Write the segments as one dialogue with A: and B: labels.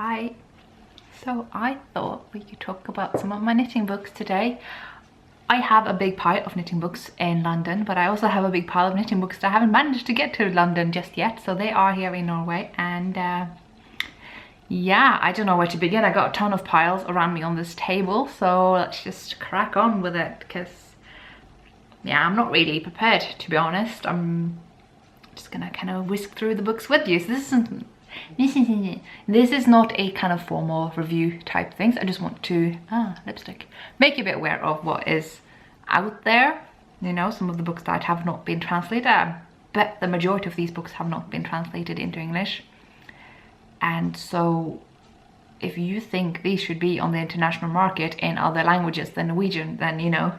A: Hi. So I thought we could talk about some of my knitting books today. I have a big pile of knitting books in London, but I also have a big pile of knitting books that I haven't managed to get to London just yet. So they are here in Norway, and yeah, I don't know where to begin. I got a ton of piles around me on this table, so let's just crack on with it, because yeah, I'm not really prepared, to be honest. I'm just gonna kind of whisk through the books with you. So this is not a kind of formal review type things. I just want to lipstick, make you a bit aware of what is out there. You know, some of the books that have not been translated. But the majority of these books have not been translated into English. And so if you think these should be on the international market in other languages than Norwegian, then, you know,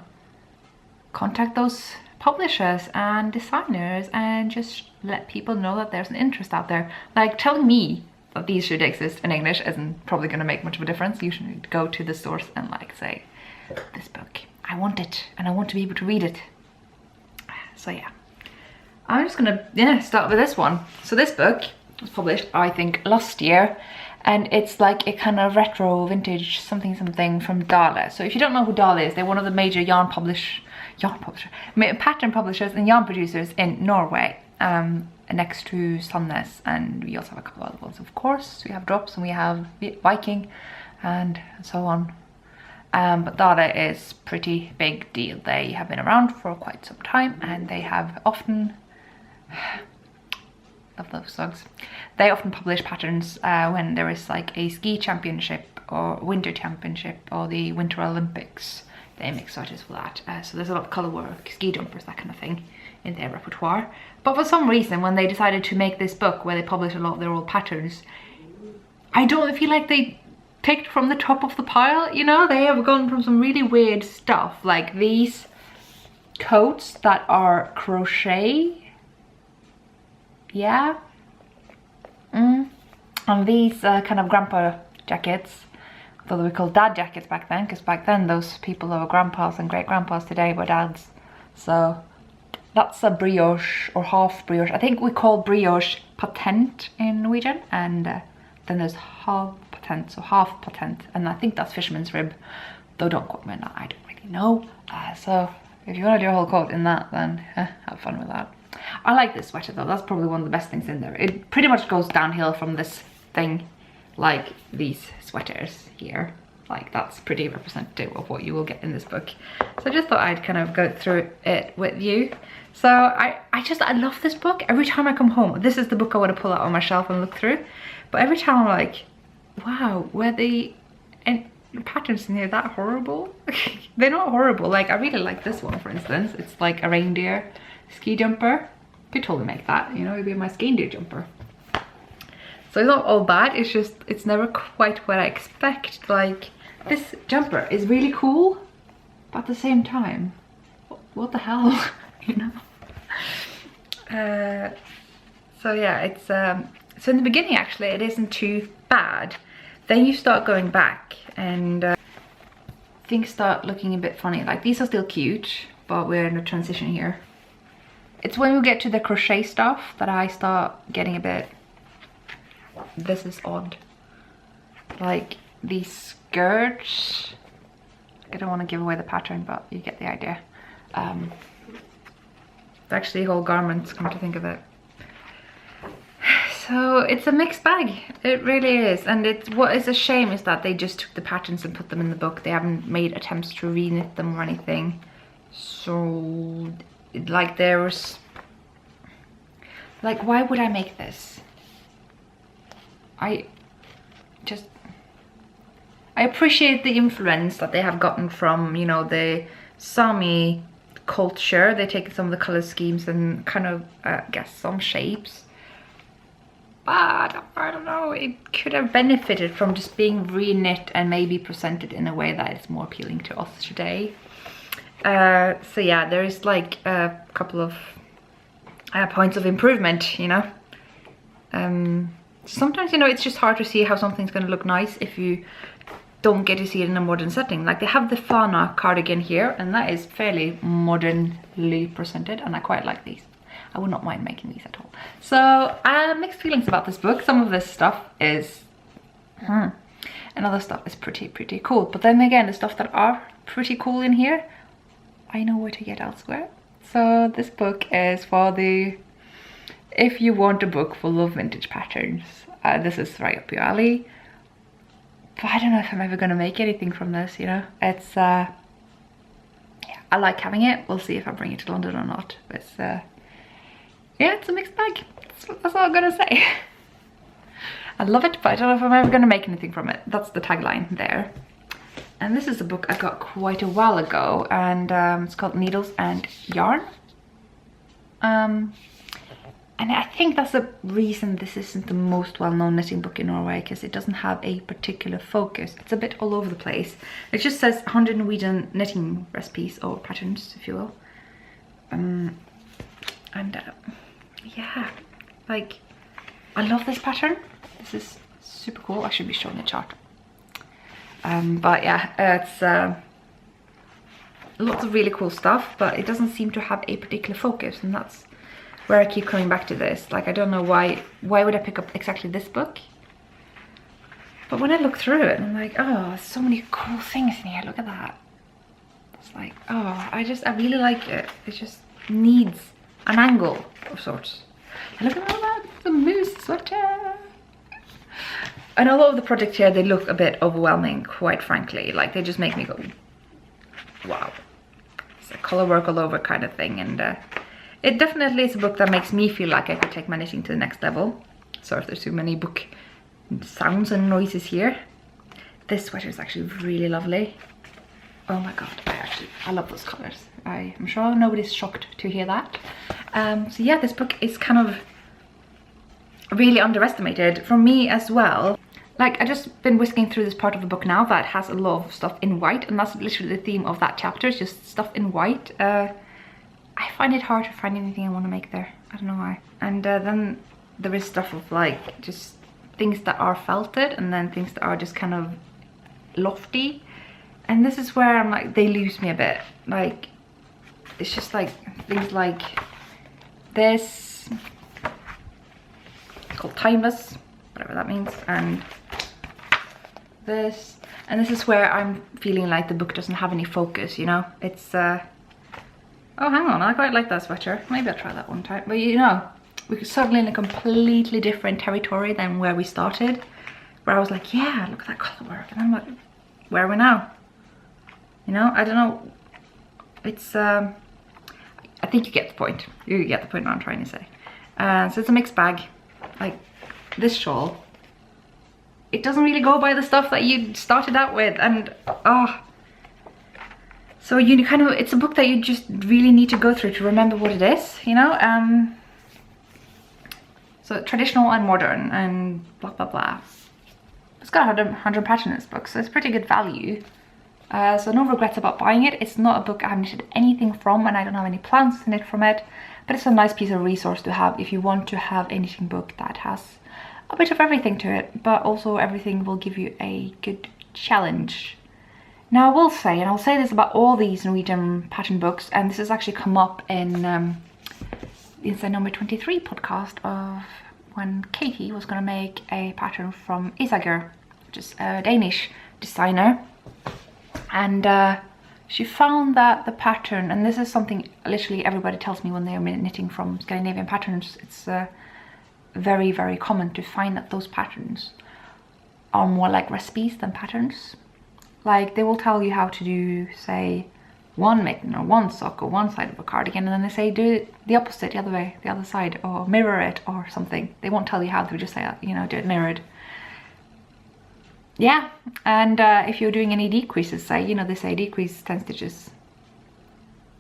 A: contact those publishers and designers and just let people know that there's an interest out there. Like, telling me that these should exist in English isn't probably going to make much of a difference. You should go to the source and like say, this book, I want it and I want to be able to read it. So yeah, I'm just gonna start with this one. So this book was published, I think, last year, and it's like a kind of retro vintage something from Dahl. So if you don't know who Dahl is, they're one of the major pattern publishers and yarn producers in Norway, next to Sunless, and we also have a couple of other ones, of course. We have Drops and we have Viking and so on. But Dahl is pretty big deal. They have been around for quite some time, and they have often love those songs. They often publish patterns when there is like a ski championship or winter championship or the Winter Olympics. They make sweaters for that. So there's a lot of colour work, ski jumpers, that kind of thing in their repertoire. But for some reason, when they decided to make this book where they publish a lot of their old patterns, I don't feel like they picked from the top of the pile, you know? They have gone from some really weird stuff, like these coats that are crochet. Yeah. And these kind of grandpa jackets. Though they were called dad jackets back then, because back then those people that were grandpas and great grandpas today were dads. So that's a brioche or half brioche. I think we call brioche patent in Norwegian, and then there's half patent, so half patent, and I think that's fisherman's rib. Though don't quote me on that, I don't really know. So if you want to do a whole coat in that, then have fun with that. I like this sweater though. That's probably one of the best things in there. It pretty much goes downhill from this thing, like these sweaters here. Like, that's pretty representative of what you will get in this book. So I just thought I'd kind of go through it with you. So I love this book. Every time I come home, this is the book I want to pull out on my shelf and look through. But every time I'm like, wow, were the patterns in here that horrible? They're not horrible. Like, I really like this one, for instance. It's like a reindeer ski jumper. Could totally make that, you know, it'd be my Skeindeer jumper. So it's not all bad, it's just, it's never quite what I expect. Like, this jumper is really cool, but at the same time, what the hell, you know? So yeah, it's, so in the beginning actually, it isn't too bad. Then you start going back and things start looking a bit funny. Like, these are still cute, but we're in a transition here. It's when we get to the crochet stuff that I start getting a bit, this is odd. Like, these skirts, I don't want to give away the pattern, but you get the idea. It's actually whole garments, come to think of it. So it's a mixed bag, it really is. And it's, what is a shame is that they just took the patterns and put them in the book. They haven't made attempts to re-knit them or anything. So like, there's like, why would I make this? I appreciate the influence that they have gotten from, you know, the Sami culture. They take some of the color schemes and kind of guess some shapes, but I don't know, it could have benefited from just being re-knit and maybe presented in a way that is more appealing to us today. So yeah, there is like a couple of points of improvement, you know. Sometimes, you know, it's just hard to see how something's going to look nice if you don't get to see it in a modern setting. Like, they have the Fana cardigan here, and that is fairly modernly presented, and I quite like these. I would not mind making these at all. So mixed feelings about this book. Some of this stuff is And other stuff is pretty cool. But then again, the stuff that are pretty cool in here, I know where to get elsewhere. So this book is for if you want a book full of vintage patterns, this is right up your alley. But I don't know if I'm ever going to make anything from this, you know. It's, yeah, I like having it. We'll see if I bring it to London or not. But it's, yeah, it's a mixed bag. That's all I'm going to say. I love it, but I don't know if I'm ever going to make anything from it. That's the tagline there. And this is a book I got quite a while ago, and it's called Needles and Yarn. And I think that's the reason this isn't the most well-known knitting book in Norway, because it doesn't have a particular focus. It's a bit all over the place. It just says 100 Norwegian knitting recipes or patterns, if you will. Yeah, like, I love this pattern. This is super cool. I should be showing the chart. But yeah, it's lots of really cool stuff, but it doesn't seem to have a particular focus, and that's where I keep coming back to this. Like, I don't know why would I pick up exactly this book? But when I look through it, I'm like, oh, so many cool things in here. Look at that. It's like, oh, I really like it. It just needs an angle of sorts. And look at all that, the moose sweater. And all of the projects here, they look a bit overwhelming, quite frankly. Like, they just make me go, wow. It's a color work all over kind of thing. And it definitely is a book that makes me feel like I could take my knitting to the next level. Sorry if there's too many book sounds and noises here. This sweater is actually really lovely. Oh my god, I love those colors. I'm sure nobody's shocked to hear that. So yeah, this book is kind of really underestimated for me as well. Like, I just been whisking through this part of the book now that has a lot of stuff in white, and that's literally the theme of that chapter. It's just stuff in white. I find it hard to find anything I want to make there. I don't know why. And then there is stuff of like just things that are felted, and then things that are just kind of lofty. And this is where I'm like, they lose me a bit. Like, it's just like things like this. It's called Timeless, whatever that means. And this. And this is where I'm feeling like the book doesn't have any focus, you know? It's oh, hang on, I quite like that sweater. Maybe I'll try that one time. But you know, we're suddenly in a completely different territory than where we started. Where I was like, yeah, look at that color work. And I'm like, where are we now? You know, I don't know. It's, I think you get the point. You get the point what I'm trying to say. So it's a mixed bag. Like, this shawl, it doesn't really go by the stuff that you started out with. And, oh. So you kind of, it's a book that you just really need to go through to remember what it is, you know? So traditional and modern and blah, blah, blah. It's got 100 patterns in this book, so it's pretty good value. So no regrets about buying it. It's not a book I have knitted anything from, and I don't have any plans to knit from it. But it's a nice piece of resource to have if you want to have a knitting book that has a bit of everything to it, but also everything will give you a good challenge. Now I will say, and I'll say this about all these Norwegian pattern books, and this has actually come up in the Inside Number 23 podcast of when Katie was going to make a pattern from Isager, which is a Danish designer. And she found that the pattern, and this is something literally everybody tells me when they're knitting from Scandinavian patterns, it's very, very common to find that those patterns are more like recipes than patterns. Like, they will tell you how to do, say, one mitten or one sock or one side of a cardigan, and then they say do it the opposite, the other way, the other side, or mirror it or something. They won't tell you how, they just say, you know, do it mirrored. Yeah, and if you're doing any decreases, say, you know, they say decrease 10 stitches,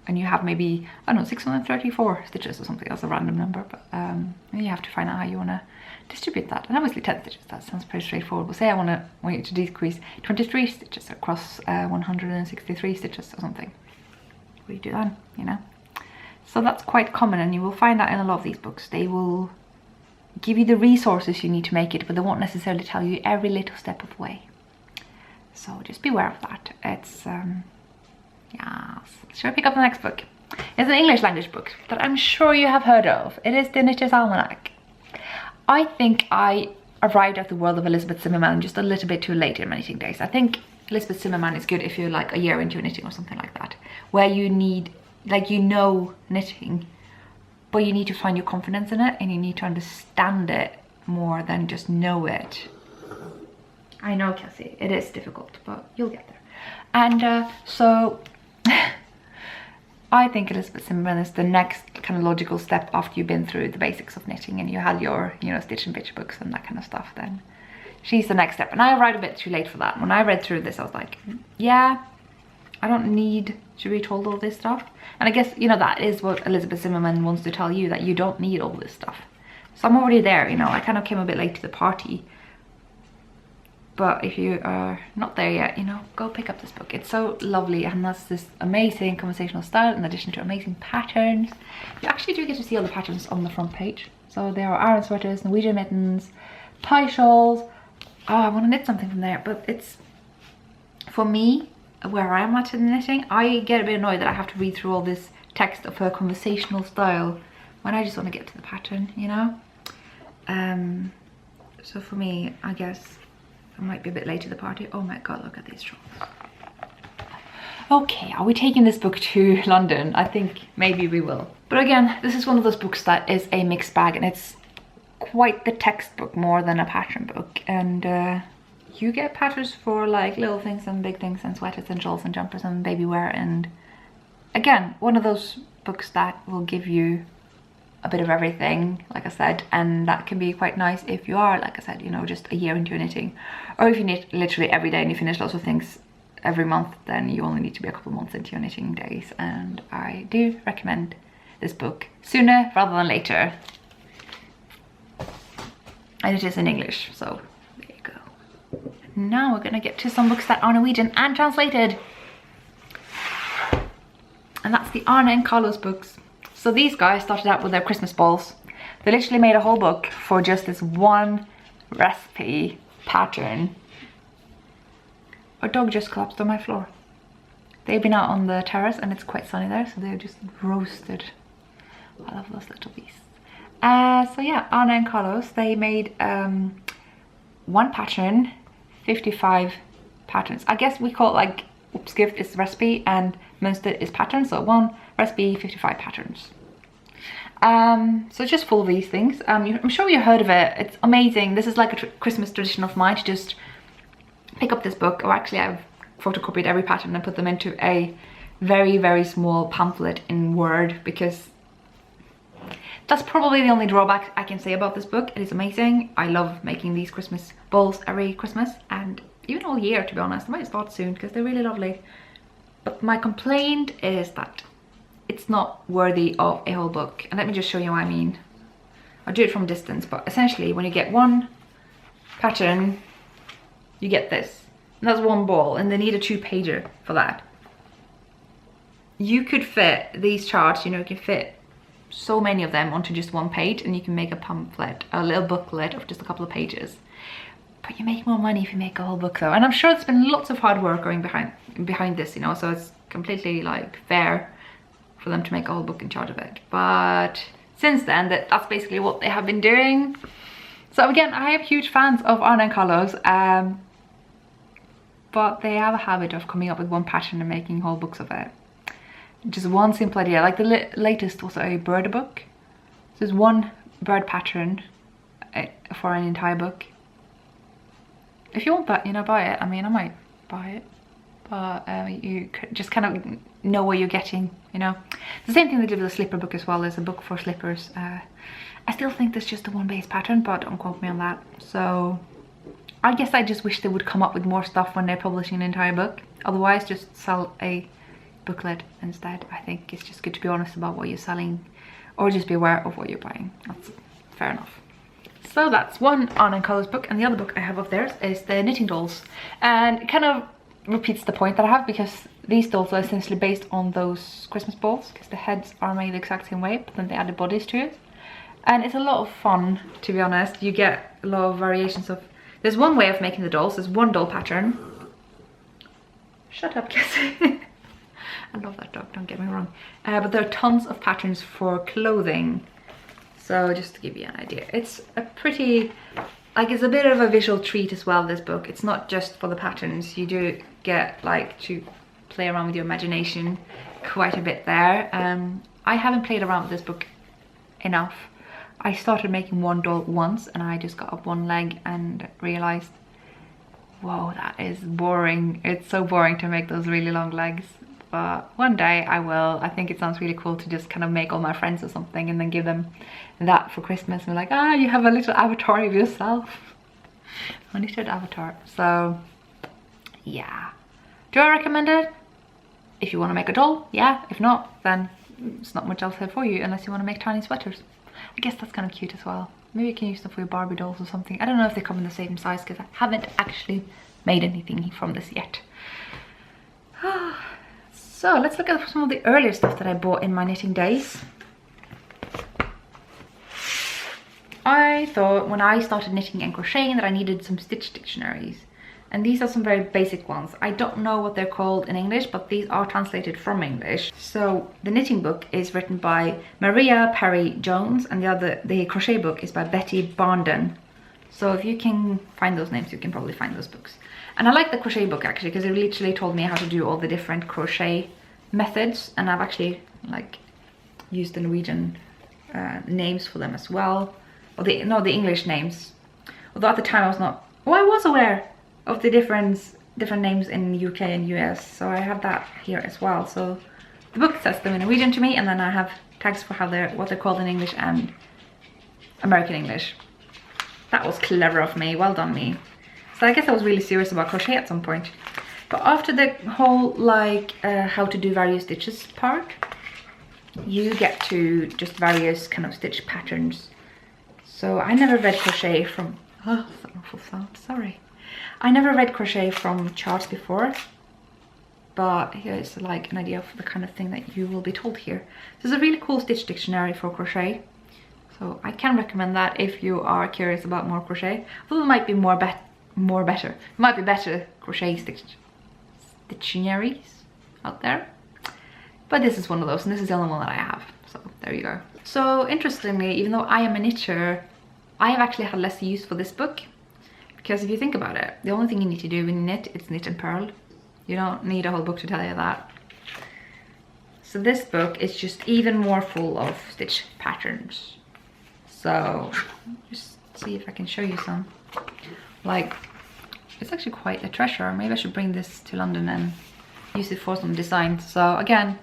A: and you have maybe, I don't know, 634 stitches or something. That's a random number, but you have to find out how you want to distribute that. And obviously 10 stitches, that sounds pretty straightforward. But say I want you to decrease 23 stitches across 163 stitches or something. What do you do then, you know? So that's quite common, and you will find that in a lot of these books. They will give you the resources you need to make it, but they won't necessarily tell you every little step of the way. So just beware of that. It's yes. Should I pick up the next book? It's an English language book that I'm sure you have heard of. It is the Knitter's Almanac. I think I arrived at the world of Elizabeth Zimmermann just a little bit too late in my knitting days. I think Elizabeth Zimmermann is good if you're like a year into your knitting or something like that, where you need, like, you know knitting, but you need to find your confidence in it and you need to understand it more than just know it. I know, Cassie, it is difficult, but you'll get there. And so I think Elizabeth Zimmermann is the next kind of logical step after you've been through the basics of knitting and you had your, you know, Stitch and Bitch books and that kind of stuff. Then she's the next step. And I arrived a bit too late for that. When I read through this, I was like, yeah, I don't need to be told all this stuff. And I guess, you know, that is what Elizabeth Zimmermann wants to tell you, that you don't need all this stuff. So I'm already there, you know. I kind of came a bit late to the party. But if you are not there yet, you know, go pick up this book. It's so lovely and has this amazing conversational style in addition to amazing patterns. You actually do get to see all the patterns on the front page. So there are Aran sweaters, Norwegian mittens, tie shawls. Oh, I want to knit something from there. But it's, for me, where I am at in knitting, I get a bit annoyed that I have to read through all this text of her conversational style when I just want to get to the pattern, you know? So for me, I guess I might be a bit late to the party. Oh my god, look at these shawls. Okay, are we taking this book to London? I think maybe we will. But again, this is one of those books that is a mixed bag, and it's quite the textbook more than a pattern book. And you get patterns for like little things and big things and sweaters and shawls and jumpers and baby wear. And again, one of those books that will give you a bit of everything, like I said, and that can be quite nice if you are, like I said, you know, just a year into your knitting, or if you knit literally every day and you finish lots of things every month, then you only need to be a couple months into your knitting days. And I do recommend this book sooner rather than later, and it is in English, so there you go. Now we're gonna get to some books that are Norwegian and translated, and that's the Arne and Carlos books. So these guys started out with their Christmas balls. They literally made a whole book for just this one recipe pattern. Our dog just collapsed on my floor. They've been out on the terrace and it's quite sunny there, so they're just roasted. I love those little beasts. So yeah, Arne and Carlos, they made one pattern, 55 patterns. I guess we call it like Uppskrift is recipe and Mönster is pattern, so one recipe, 55 patterns. So it's just full of these things. I'm sure you heard of it. It's amazing. This is like a Christmas tradition of mine to just pick up this book, or actually I've photocopied every pattern and put them into a very, very small pamphlet in Word, because that's probably the only drawback I can say about this book. It is amazing. I love making these Christmas balls every Christmas, and even all year, to be honest. I might start soon because they're really lovely. But my complaint is that it's not worthy of a whole book. And let me just show you what I mean. I'll do it from a distance, but essentially when you get one pattern, you get this. And that's one ball, and they need a 2-pager for that. You could fit these charts, you know, you can fit so many of them onto just one page, and you can make a pamphlet, a little booklet of just a couple of pages. But you make more money if you make a whole book though. And I'm sure there's been lots of hard work going behind this, you know, so it's completely like fair for them to make a whole book in charge of it. But since then, that's basically what they have been doing. So again, I have huge fans of Arne and Carlos, but they have a habit of coming up with one pattern and making whole books of it. Just one simple idea. Like the latest was a bird book. So there's one bird pattern for an entire book. If you want that, you know, buy it. I mean, I might buy it, but you just kind of know what you're getting, you know. The same thing they did with the slipper book as well. There's a book for slippers. I still think there's just a one base pattern, but don't quote me on that. So I guess I just wish they would come up with more stuff when they're publishing an entire book. Otherwise, just sell a booklet instead. I think it's just good to be honest about what you're selling, or just be aware of what you're buying. That's fair enough. So that's one Arne and Carlos book, and the other book I have of theirs is the Knitting Dolls. And it kind of repeats the point that I have, because these dolls are essentially based on those Christmas balls, because the heads are made the exact same way, but then they added bodies to it. And it's a lot of fun, to be honest. You get a lot of variations of... There's one way of making the dolls. There's one doll pattern. Shut up, Cassie. I love that dog, don't get me wrong. But there are tons of patterns for clothing. So just to give you an idea, it's a pretty like, it's a bit of a visual treat as well, this book. It's not just for the patterns. You do get like to play around with your imagination quite a bit there. I haven't played around with this book enough. I started making one doll once and I just got up one leg and realized, whoa, that is boring. It's so boring to make those really long legs. But one day I will. I think it sounds really cool to just kind of make all my friends or something and then give them that for Christmas. And be like, ah, you have a little avatar of yourself. A knitted avatar. So yeah. Do I recommend it? If you want to make a doll, yeah. If not, then it's not much else here for you unless you want to make tiny sweaters. I guess that's kind of cute as well. Maybe you can use them for your Barbie dolls or something. I don't know if they come in the same size because I haven't actually made anything from this yet. So let's look at some of the earlier stuff that I bought in my knitting days. I thought when I started knitting and crocheting that I needed some stitch dictionaries. And these are some very basic ones. I don't know what they're called in English, but these are translated from English. So the knitting book is written by Maria Perry Jones, and the crochet book is by Betty Barnden. So if you can find those names, you can probably find those books. And I like the crochet book actually, because it literally told me how to do all the different crochet methods, and I've actually like used the Norwegian names for them as well, or the English names. Although at the time I was not. Oh, I was aware of the different names in UK and US, so I have that here as well. So the book says them in Norwegian to me, and then I have tags for what they're called in English and American English. That was clever of me, well done me. So I guess I was really serious about crochet at some point. But after the whole like how to do various stitches part, you get to just various kind of stitch patterns. So I never read crochet from, oh, that's an awful sound, sorry. I never read crochet from charts before, but here's like an idea of the kind of thing that you will be told here. This is a really cool stitch dictionary for crochet. So I can recommend that if you are curious about more crochet. Although it might be better. It might be better crochet dictionaries out there. But this is one of those, and this is the only one that I have. So there you go. So interestingly, even though I am a knitter, I have actually had less use for this book. Because if you think about it, the only thing you need to do when you knit is knit and purl. You don't need a whole book to tell you that. So this book is just even more full of stitch patterns. So just see if I can show you some. Like, it's actually quite a treasure. Maybe I should bring this to London and use it for some designs. So again,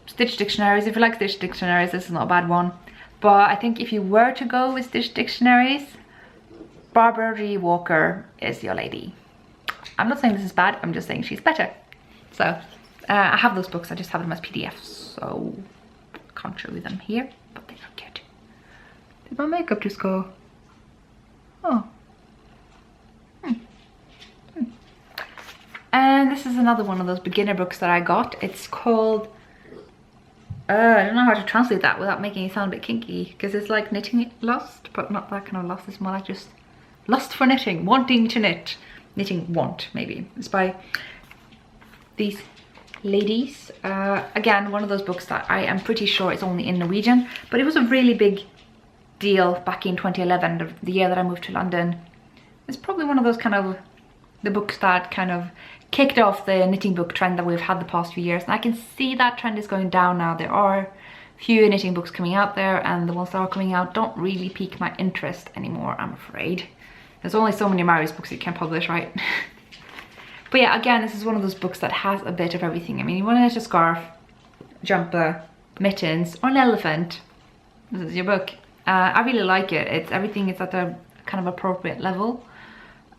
A: stitch dictionaries. If you like stitch dictionaries, this is not a bad one. But I think if you were to go with stitch dictionaries, Barbara G. Walker is your lady. I'm not saying this is bad, I'm just saying she's better. So I have those books, I just have them as PDFs, so I can't show you them here, but they look good. Did my makeup just go? Oh. And this is another one of those beginner books that I got. It's called, I don't know how to translate that without making it sound a bit kinky, because it's like knitting lust, but not that kind of lust. It's more like just lust for knitting, wanting to knit. Knitting want, maybe. It's by these ladies. Again, one of those books that I am pretty sure is only in Norwegian, but it was a really big deal back in 2011, the year that I moved to London. It's probably one of those kind of the books that kind of kicked off the knitting book trend that we've had the past few years, and I can see that trend is going down now. There are few knitting books coming out there, and the ones that are coming out don't really pique my interest anymore, I'm afraid. There's only so many Marius books you can publish, right? But yeah, again, this is one of those books that has a bit of everything. I mean, you want to knit a scarf, jumper, mittens, or an elephant, this is your book. I really like it. It's everything is at a kind of appropriate level.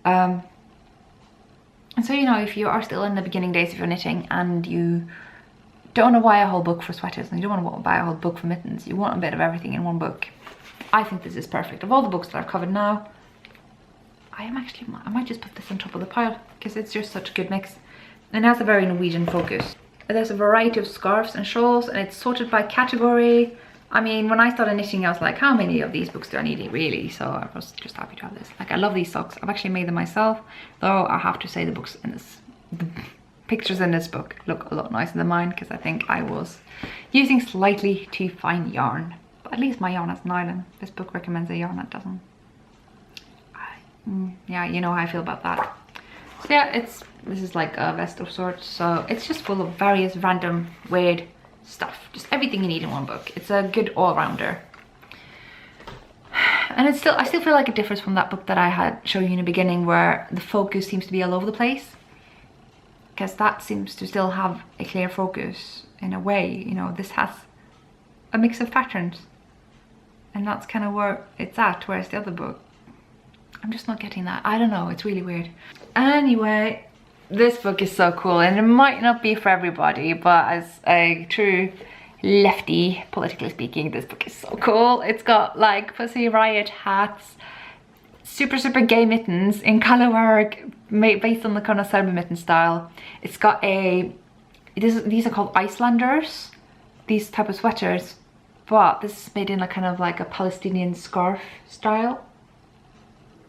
A: And so, you know, if you are still in the beginning days of your knitting and you don't want to buy a whole book for sweaters and you don't want to buy a whole book for mittens, you want a bit of everything in one book, I think this is perfect. Of all the books that I've covered now, I might just put this on top of the pile because it's just such a good mix. And it has a very Norwegian focus. There's a variety of scarves and shawls, and it's sorted by category. I mean, when I started knitting, I was like, how many of these books do I need really? So I was just happy to have this. Like, I love these socks. I've actually made them myself, though I have to say the pictures in this book look a lot nicer than mine, because I think I was using slightly too fine yarn. But at least my yarn has nylon. This book recommends a yarn that doesn't. Yeah, you know how I feel about that. So yeah, this is like a vest of sorts, so it's just full of various random weird stuff, just everything you need in one book. It's a good all-rounder. And I still feel like it differs from that book that I had shown you in the beginning, where the focus seems to be all over the place, because that seems to still have a clear focus in a way. You know, this has a mix of patterns, and that's kind of where it's at, whereas the other book, I'm just not getting that. I don't know, it's really weird. Anyway, this book is so cool, and it might not be for everybody, but as a true lefty, politically speaking, this book is so cool. It's got like Pussy Riot hats, super gay mittens in color work based on the kind of Sabbath Mist style. It's got these are called Icelanders, these type of sweaters, but this is made in a kind of like a Palestinian scarf style.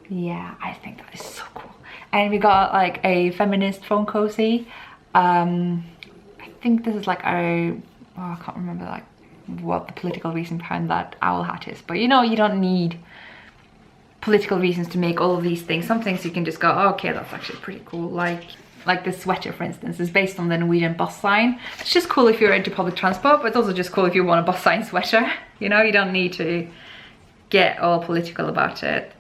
A: Yeah, I think that is so cool. And we got like a feminist phone cozy. I think this is like I can't remember like what the political reason behind that owl hat is, but you know, you don't need political reasons to make all of these things. Some things you can just go, oh, okay, that's actually pretty cool. Like this sweater, for instance, is based on the Norwegian bus sign. It's just cool if you're into public transport, but it's also just cool if you want a bus sign sweater. You know, you don't need to get all political about it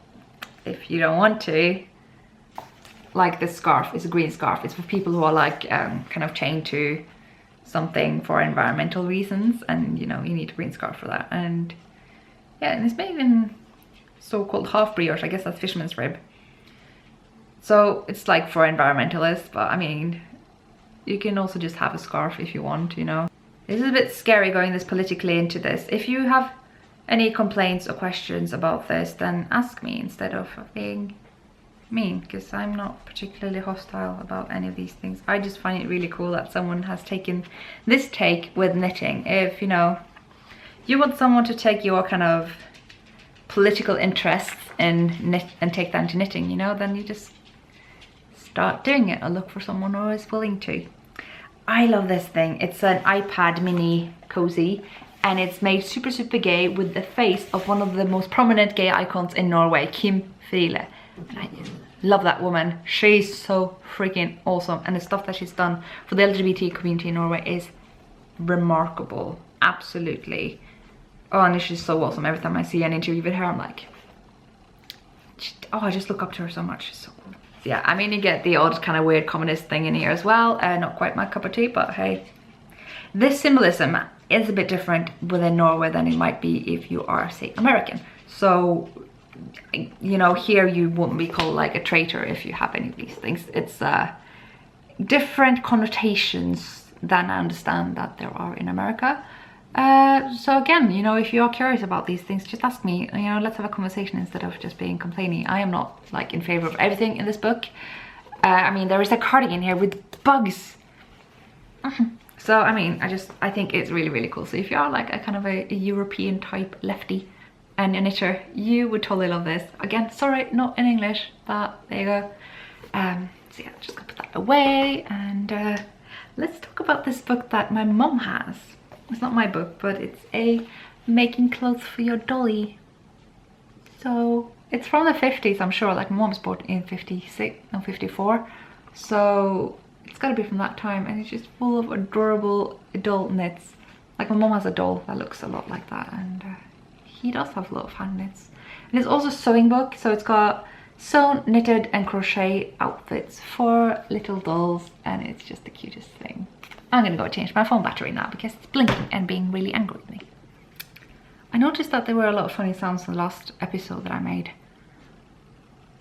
A: if you don't want to. Like this scarf is a green scarf. It's for people who are like kind of chained to something for environmental reasons, and you know, you need a green scarf for that. And yeah, and it's made in so-called half brioche. I guess that's fisherman's rib. So it's like for environmentalists, but I mean, you can also just have a scarf if you want, you know. This is a bit scary going this politically into this. If you have any complaints or questions about this, then ask me instead of being mean, because I'm not particularly hostile about any of these things. I just find it really cool that someone has taken this take with knitting. If, you know, you want someone to take your kind of political interests and take that into knitting, you know, then you just start doing it or look for someone who is willing to. I love this thing. It's an iPad mini cozy, and it's made super gay with the face of one of the most prominent gay icons in Norway, Kim Friele. And I just love that woman. She's so freaking awesome, and the stuff that she's done for the LGBT community in Norway is remarkable. Absolutely. Oh, and she's so awesome. Every time I see an interview with her, I'm like, oh, I just look up to her so much. She's so cool. Yeah, I mean, you get the odd kind of weird communist thing in here as well. Not quite my cup of tea, but hey. This symbolism is a bit different within Norway than it might be if you are, say, American. So, you know, here you wouldn't be called like a traitor if you have any of these things. It's different connotations than I understand that there are in America. So again, you know, if you are curious about these things, just ask me. You know, let's have a conversation instead of just being complaining. I am not like in favor of everything in this book. I mean, there is a cardigan here with bugs. So I mean, I think it's really cool. So if you are like a kind of a European type lefty and a knitter, you would totally love this. Again, sorry, not in English, but there you go. So yeah, just gonna put that away, and let's talk about this book that my mom has. It's not my book, but it's a making clothes for your dolly. So it's from the 50s, I'm sure. Like my mom's bought in 54. So it's gotta be from that time, and it's just full of adorable adult knits. Like my mom has a doll that looks a lot like that, and he does have a lot of hand knits. And it's also a sewing book, so it's got sewn, knitted and crochet outfits for little dolls, and it's just the cutest thing. I'm gonna go change my phone battery now because it's blinking and being really angry with me. I noticed that there were a lot of funny sounds in the last episode that I made.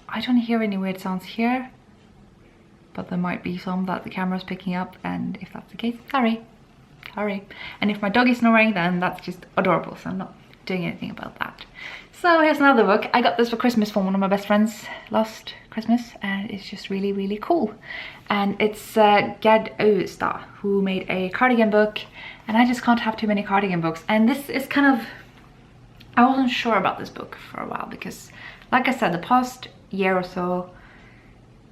A: I don't hear any weird sounds here, but there might be some that the camera's picking up, and if that's the case, sorry. And if my dog is snoring, then that's just adorable, so I'm not doing anything about that. So here's another book. I got this for Christmas from one of my best friends last Christmas, and it's just really cool. And it's Gerd Austad, who made a cardigan book, and I just can't have too many cardigan books. And this is kind of, I wasn't sure about this book for a while because, like I said, the past year or so,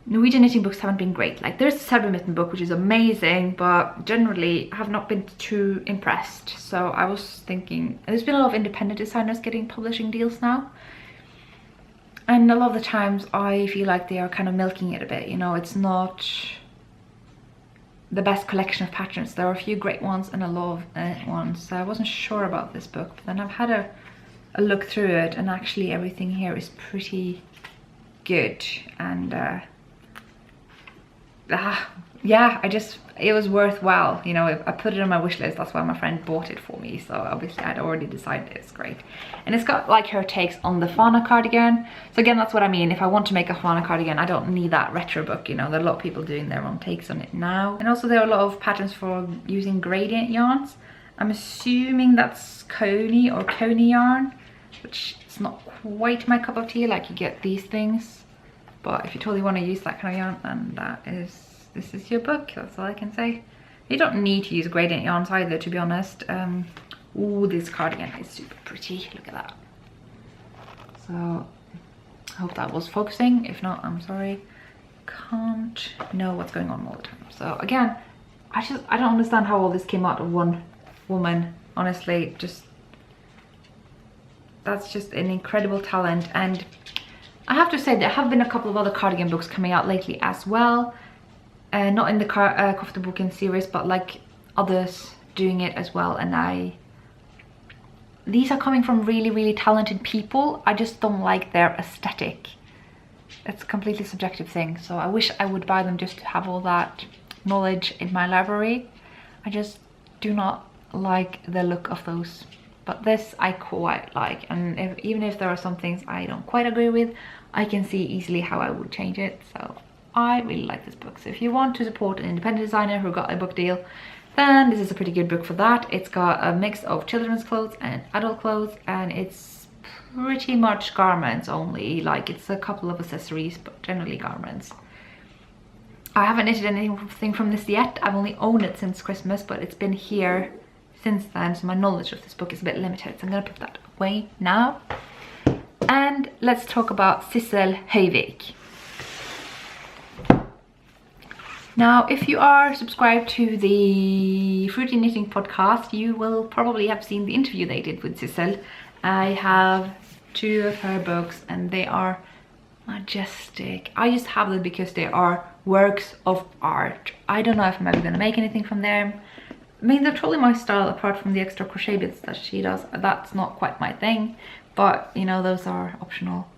A: Norwegian knitting books haven't been great. Like there's the Sabbath Mist book, which is amazing, but generally I have not been too impressed. So I was thinking, there's been a lot of independent designers getting publishing deals now. And a lot of the times I feel like they are kind of milking it a bit, you know. It's not the best collection of patterns. There are a few great ones and a lot of ones. So I wasn't sure about this book, but then I've had a look through it, and actually everything here is pretty good. And yeah, it was worthwhile, you know. I put it on my wish list. That's why my friend bought it for me, so obviously I'd already decided it's great. And it's got like her takes on the fauna cardigan. So again, that's what I mean. If I want to make a fauna cardigan, I don't need that retro book, you know. There are a lot of people doing their own takes on it now. And also there are a lot of patterns for using gradient yarns. I'm assuming that's Coney or Coney yarn, which is not quite my cup of tea. Like, you get these things, but if you totally want to use that kind of yarn, then this is your book. That's all I can say. You don't need to use gradient yarns either, to be honest. Ooh, this cardigan is super pretty. Look at that. So I hope that was focusing. If not, I'm sorry. Can't know what's going on all the time. So again, I don't understand how all this came out of one woman. Honestly, that's just an incredible talent. And I have to say there have been a couple of other cardigan books coming out lately as well. Not in the Koftaboken series, but like others doing it as well. And these are coming from really, really talented people. I just don't like their aesthetic. It's a completely subjective thing. So I wish I would buy them just to have all that knowledge in my library. I just do not like the look of those. But this I quite like. And even if there are some things I don't quite agree with, I can see easily how I would change it. So I really like this book. So if you want to support an independent designer who got a book deal, then this is a pretty good book for that. It's got a mix of children's clothes and adult clothes, and it's pretty much garments only. Like, it's a couple of accessories, but generally garments. I haven't knitted anything from this yet. I've only owned it since Christmas, but it's been here since then, so my knowledge of this book is a bit limited. So I'm gonna put that away now. And let's talk about Sisal Høyvik. Now, if you are subscribed to the Fruity Knitting podcast, you will probably have seen the interview they did with Sisal. I have 2 of her books and they are majestic. I just have them because they are works of art. I don't know if I'm ever going to make anything from them. I mean, they're totally my style apart from the extra crochet bits that she does. That's not quite my thing, but you know, those are optional.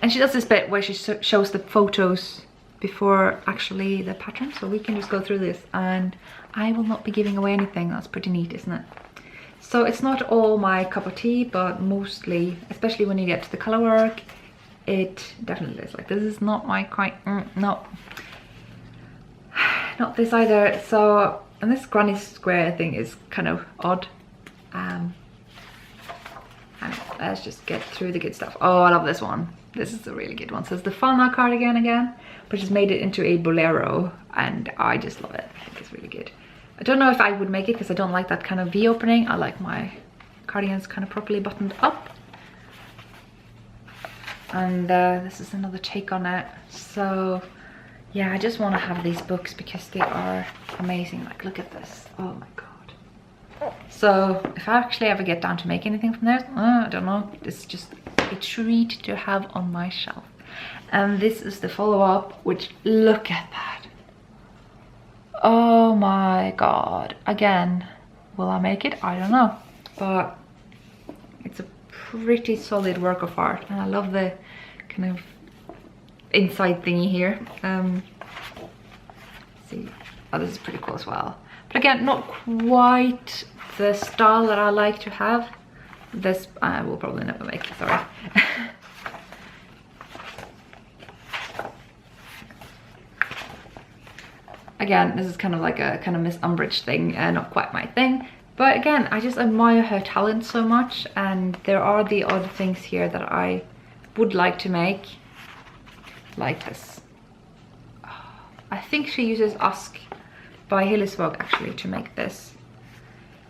A: And she does this bit where she shows the photos before actually the pattern, so we can just go through this and I will not be giving away anything. That's pretty neat, isn't it? So it's not all my cup of tea, but mostly, especially when you get to the color work, it definitely is. Like, this is not my quite no, not this either. So, and this granny square thing is kind of odd. And let's just get through the good stuff. Oh, I love this one. This is a really good one. So it's the fauna cardigan again, but she's made it into a bolero, and I just love it. I think it's really good. I don't know if I would make it because I don't like that kind of V opening. I like my cardigans kind of properly buttoned up. And this is another take on it. So yeah, I just want to have these books because they are amazing. Like, look at this. Oh my god. So if I actually ever get down to make anything from there, I don't know. It's just a treat to have on my shelf. And this is the follow-up, which, look at that. Oh my god. Again, will I make it? I don't know. But it's a pretty solid work of art. And I love the kind of inside thingy here. See, oh, this is pretty cool as well. But again, not quite the style that I like to have. This I will probably never make, sorry. Again, this is kind of like a kind of Miss Umbridge thing, not quite my thing. But again, I just admire her talent so much, and there are the odd things here that I would like to make, like this. I think she uses Ask by Hillesvåg actually to make this.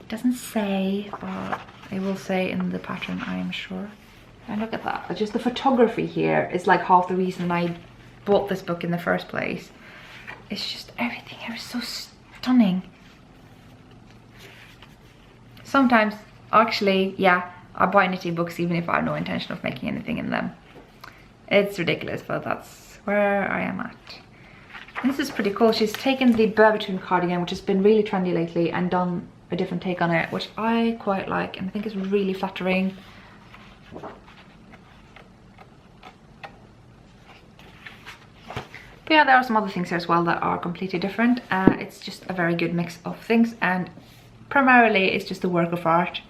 A: It doesn't say, but it will say in the pattern, I am sure. And look at that. Just the photography here is like half the reason I bought this book in the first place. It's just everything here is so stunning. Sometimes, actually, yeah, I buy knitting books even if I have no intention of making anything in them. It's ridiculous, but that's where I am at. And this is pretty cool. She's taken the Burberry cardigan, which has been really trendy lately, and done a different take on it, which I quite like and I think is really flattering. But yeah, there are some other things here as well that are completely different. It's just a very good mix of things, and primarily it's just a work of art.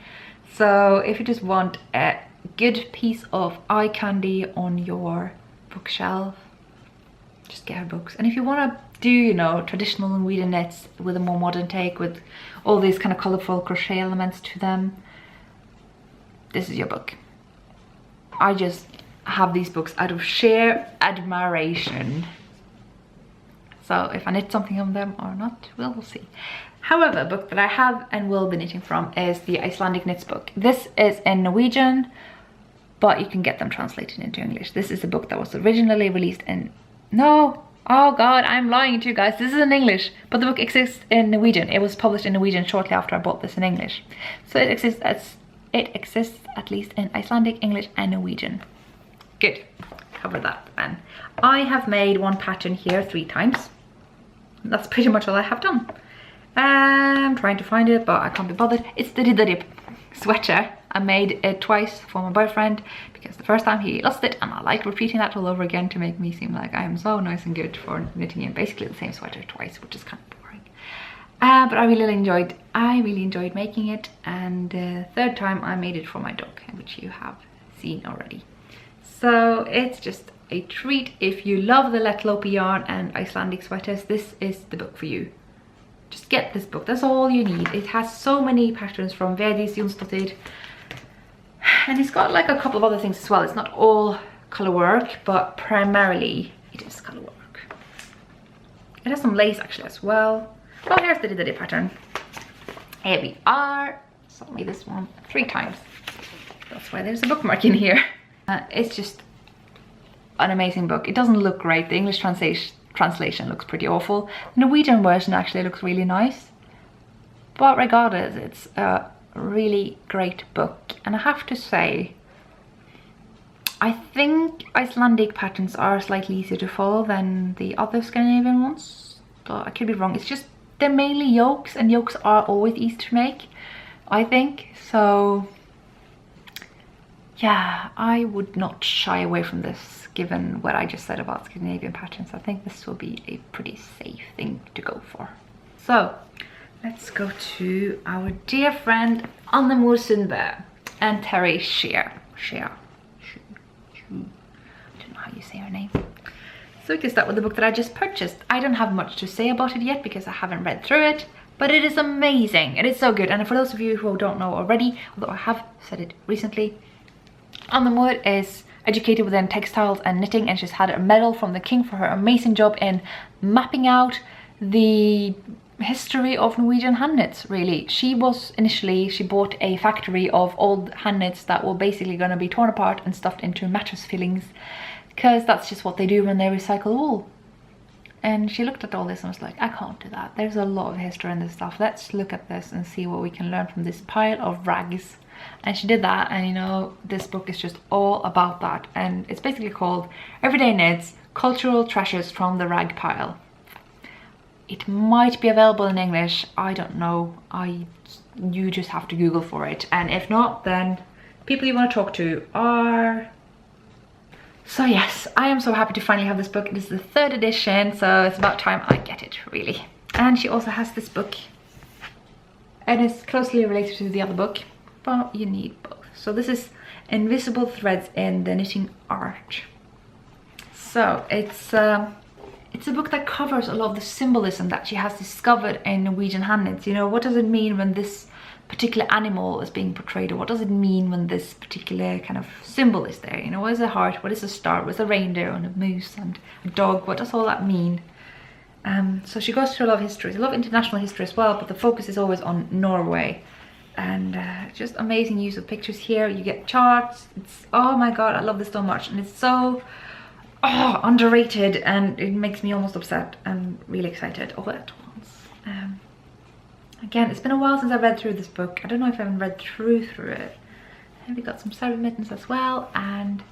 A: So if you just want a good piece of eye candy on your bookshelf, just get her books. And if you want to do, you know, traditional Norwegian knits with a more modern take, with all these kind of colourful crochet elements to them, this is your book. I just have these books out of sheer admiration. So if I knit something on them or not, we'll see. However, a book that I have and will be knitting from is the Icelandic Knits book. This is in Norwegian, but you can get them translated into English. This is a book that was originally released in... No! Oh god, I'm lying to you guys. This is in English, but the book exists in Norwegian. It was published in Norwegian shortly after I bought this in English. So it exists at least in Icelandic, English and Norwegian. Good. Cover that then. I have made one pattern here 3 times. That's pretty much all I have done. I'm trying to find it, but I can't be bothered. It's the Didderip sweater. I made it twice for my boyfriend because the first time he lost it, and I like repeating that all over again to make me seem like I am so nice and good for knitting him basically the same sweater twice, which is kind of boring. But I really enjoyed making it, and the 3rd time I made it for my dog, which you have seen already. So it's just a treat. If you love the Letlopi yarn and Icelandic sweaters, this is the book for you. Just get this book, that's all you need. It has so many patterns from Verdis Jonsdottir, and it's got like a couple of other things as well. It's not all colour work, but primarily it is colour work. It has some lace actually as well. Oh, here's the Didderip pattern. Here we are. Sold me this one 3 times. That's why there's a bookmark in here. It's just an amazing book. It doesn't look great. The English translation looks pretty awful. The Norwegian version actually looks really nice. But regardless, it's a really great book. And I have to say, I think Icelandic patterns are slightly easier to follow than the other Scandinavian ones. But I could be wrong. It's just they're mainly yokes, and yokes are always easy to make, I think. So yeah, I would not shy away from this, given what I just said about Scandinavian patterns. I think this will be a pretty safe thing to go for. So let's go to our dear friend Anne Sundberg and Terry Shear. I don't know how you say her name. So we can start with the book that I just purchased. I don't have much to say about it yet because I haven't read through it, but it is amazing. It is so good. And for those of you who don't know already, although I have said it recently, Anne is educated within textiles and knitting, and she's had a medal from the king for her amazing job in mapping out the history of Norwegian hand knits, really. She bought a factory of old hand knits that were basically going to be torn apart and stuffed into mattress fillings, because that's just what they do when they recycle wool. And she looked at all this and was like, I can't do that. There's a lot of history in this stuff. Let's look at this and see what we can learn from this pile of rags. And she did that, and you know, this book is just all about that. And it's basically called Everyday Knits, Cultural Treasures from the Rag Pile. It might be available in English, I don't know. You just have to Google for it. And if not, then people you want to talk to are... So yes, I am so happy to finally have this book. It is the 3rd edition, so it's about time I get it, really. And she also has this book, and it's closely related to the other book, but you need both. So this is Invisible Threads in the Knitting Art. So it's a book that covers a lot of the symbolism that she has discovered in Norwegian hand knits. You know, what does it mean when this particular animal is being portrayed, or what does it mean when this particular kind of symbol is there? You know, what is a heart, what is a star, what is a reindeer and a moose and a dog, what does all that mean? So she goes through a lot of histories, a lot of international history as well, but the focus is always on Norway. And just amazing use of pictures here. You get charts. It's, oh my god, I love this so much, and it's so underrated, and it makes me almost upset and really excited all at once. Again, it's been a while since I read through this book. I don't know if I haven't read through it. And we got some Sabbath Mittens as well, and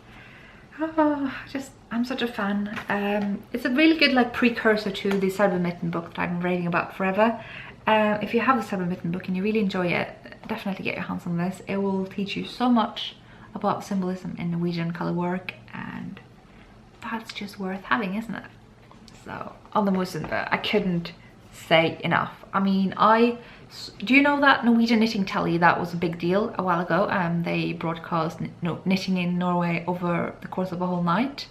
A: Oh, I'm such a fan. It's a really good like precursor to the Sabbath Mist book that I've been reading about forever. If you have the Sabbath Mist book and you really enjoy it, definitely get your hands on this. It will teach you so much about symbolism in Norwegian colour work, and that's just worth having, isn't it? So on the most, I couldn't say enough. I mean, do you know that Norwegian knitting telly, that was a big deal a while ago? They broadcast knitting in Norway over the course of a whole night.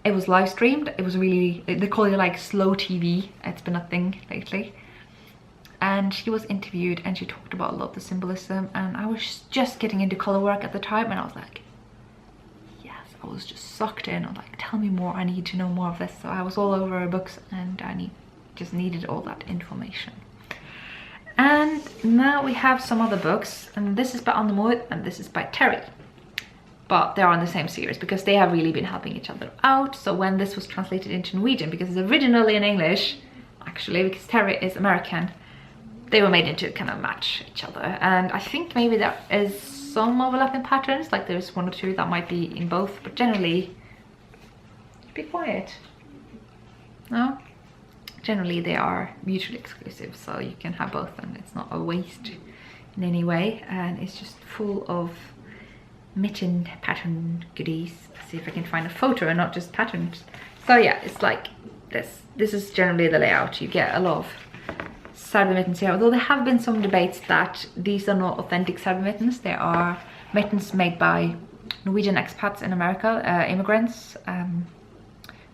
A: It was live streamed. It was really, they call it like slow TV. It's been a thing lately. And she was interviewed and she talked about a lot of the symbolism, and I was just getting into colour work at the time, and I was like, yes, I was just sucked in. I was like, tell me more, I need to know more of this. So I was all over her books, and I just needed all that information. And now we have some other books, and this is by Arne and this is by Terry, but they're on the same series because they have really been helping each other out. So when this was translated into Norwegian, because it's originally in English actually, because Terry is American, they were made into kind of match each other. And I think maybe there is some overlapping patterns, like there's one or two that might be in both, but generally, be quiet, no? Generally they are mutually exclusive, so you can have both and it's not a waste in any way. And it's just full of mitten pattern goodies. Let's see if I can find a photo and not just patterns. So yeah, it's like this. This is generally the layout. You get a lot of Sabbath mittens here, although there have been some debates that these are not authentic Sabbath mittens. They are mittens made by Norwegian expats in America, immigrants.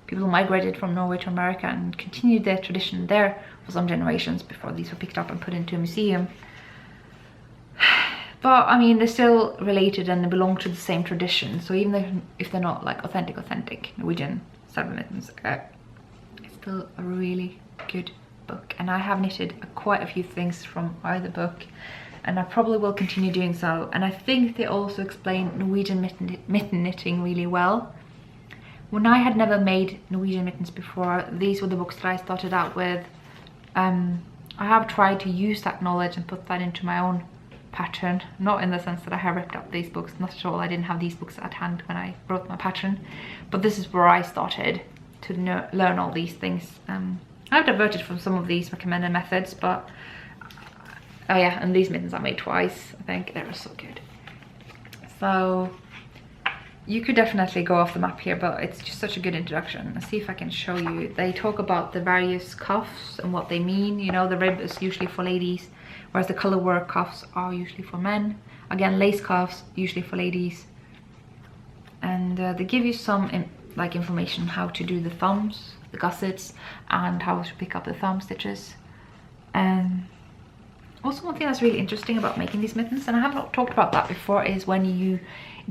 A: People who migrated from Norway to America and continued their tradition there for some generations before these were picked up and put into a museum. But I mean, they're still related and they belong to the same tradition. So even if they're not like authentic Norwegian Sabbath mittens, it's still a really good book. And I have knitted quite a few things from either book, and I probably will continue doing so. And I think they also explain Norwegian mitten knitting really well. When I had never made Norwegian mittens before, these were the books that I started out with. I have tried to use that knowledge and put that into my own pattern, not in the sense that I have ripped up these books, not at all. I didn't have these books at hand when I wrote my pattern, but this is where I started to learn all these things. I've diverted from some of these recommended methods, but oh yeah, and these mittens I made twice, I think. They were so good. So you could definitely go off the map here, but it's just such a good introduction. Let's see if I can show you. They talk about the various cuffs and what they mean. You know, the rib is usually for ladies, whereas the color work cuffs are usually for men. Again, lace cuffs usually for ladies. And they give you some like information how to do the thumbs, the gussets, and how to pick up the thumb stitches. And also one thing that's really interesting about making these mittens, and I have not talked about that before, is when you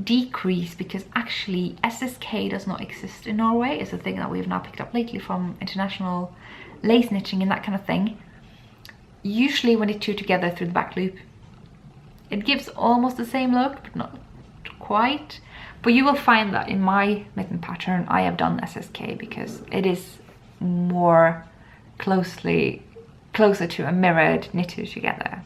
A: decrease, because actually SSK does not exist in Norway. It's a thing that we've now picked up lately from international lace knitting and that kind of thing. Usually when it's two together through the back loop, it gives almost the same look, but not quite. But you will find that in my mitten pattern I have done SSK because it is more closer to a mirrored knit two together.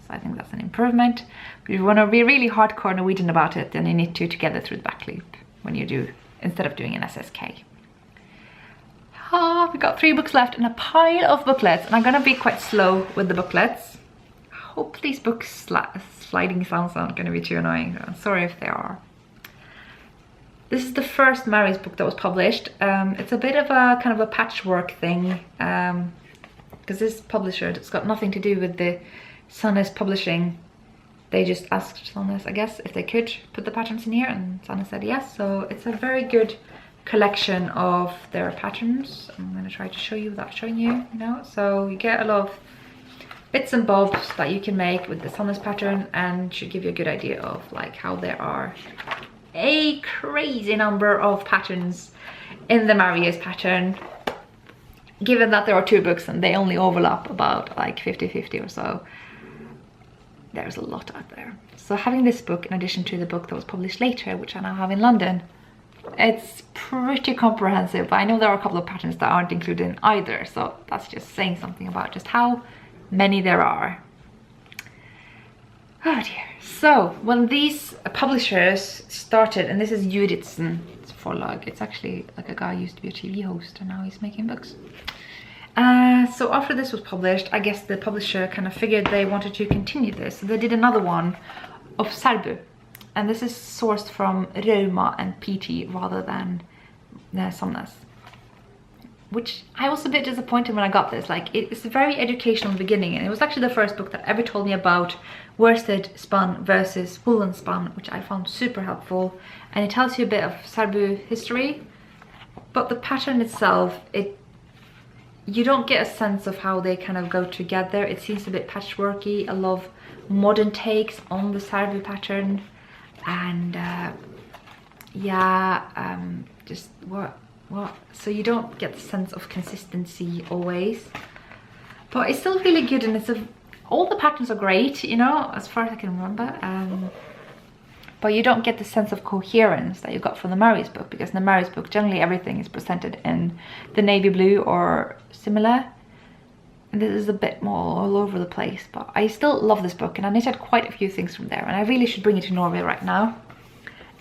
A: So I think that's an improvement. But if you want to be really hardcore Norwegian about it, then you knit two together through the back loop when you do, instead of doing an SSK. We've got 3 books left and a pile of booklets, and I'm gonna be quite slow with the booklets. I hope these books sliding sounds aren't gonna be too annoying. I'm sorry if they are. This is the first Mary's book that was published. It's a bit of a kind of a patchwork thing, because this publisher, it's got nothing to do with the Sunless publishing. They just asked Sunless, I guess, if they could put the patterns in here, and Sunless said yes. So it's a very good collection of their patterns. I'm going to try to show you without showing you, so you get a lot of bits and bobs that you can make with the Sunless pattern, and should give you a good idea of like how there are a crazy number of patterns in the Marius pattern, given that there are 2 books and they only overlap about like 50-50 or so. There's a lot out there. So having this book in addition to the book that was published later, which I now have in London, it's pretty comprehensive. I know there are a couple of patterns that aren't included in either, so that's just saying something about just how many there are. Oh dear. So when these publishers started, and this is Judithsen forlag, it's actually like a guy who used to be a TV host and now he's making books. So after this was published, I guess the publisher kind of figured they wanted to continue this. So they did another one of Sarbu. And this is sourced from Reuma and PT rather than Sunless. Which I was a bit disappointed when I got this. Like, it's very educational in the beginning, and it was actually the first book that ever told me about worsted spun versus woolen spun, which I found super helpful. And it tells you a bit of Sarbu history, but the pattern itself, you don't get a sense of how they kind of go together. It seems a bit patchworky. I love modern takes on the Sarbu pattern, and yeah, just what so you don't get the sense of consistency always, but it's still really good, and all the patterns are great, you know, as far as I can remember, but you don't get the sense of coherence that you got from the Mary's book, because in the Mary's book generally everything is presented in the navy blue or similar, and this is a bit more all over the place. But I still love this book, and I knitted quite a few things from there, and I really should bring it to Norway right now.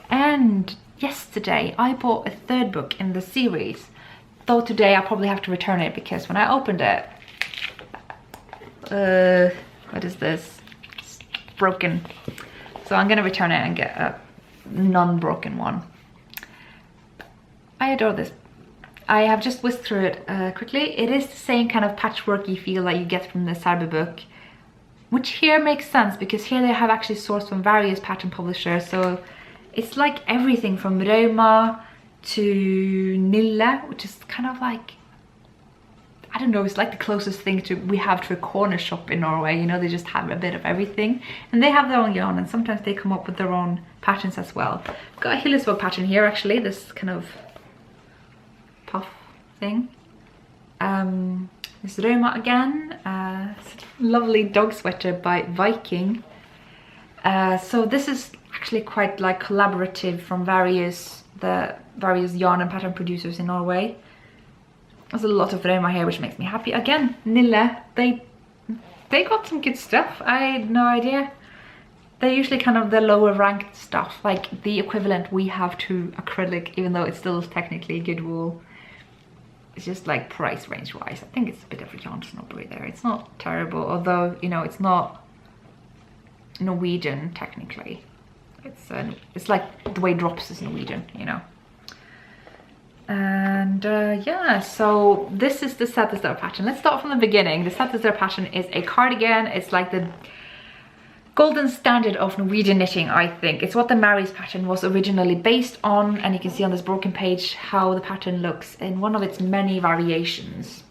A: And yesterday I bought a third book in the series, though today I'll probably have to return it, because when I opened it, what is this? It's broken. So I'm gonna return it and get a non-broken one. I adore this. I have just whisked through it quickly. It is the same kind of patchworky feel that you get from the Sarbu book, which here makes sense because here they have actually sourced from various pattern publishers. So it's like everything from Reuma to Nille, which is kind of like, I don't know, it's like the closest thing we have to a corner shop in Norway. You know, they just have a bit of everything, and they have their own yarn, and sometimes they come up with their own patterns as well. I've got a Hillesvåg pattern here, actually, this kind of puff thing. This Reuma again, lovely dog sweater by Viking. So this is actually quite like collaborative from the various yarn and pattern producers in Norway. There's a lot of Reuma here, which makes me happy. Again, Nille, they got some good stuff. I had no idea. They're usually kind of the lower ranked stuff, like the equivalent we have to acrylic, even though it's still technically good wool. It's just like price range wise, I think it's a bit of a yarn snobbery there. It's not terrible, although, you know, it's not Norwegian technically. It's like the way Drops is Norwegian, you know. And yeah, so this is the Sabbath pattern. Let's start from the beginning. The Sabbath pattern is a cardigan. It's like the golden standard of Norwegian knitting, I think. It's what the Mary's pattern was originally based on, and you can see on this broken page how the pattern looks in one of its many variations.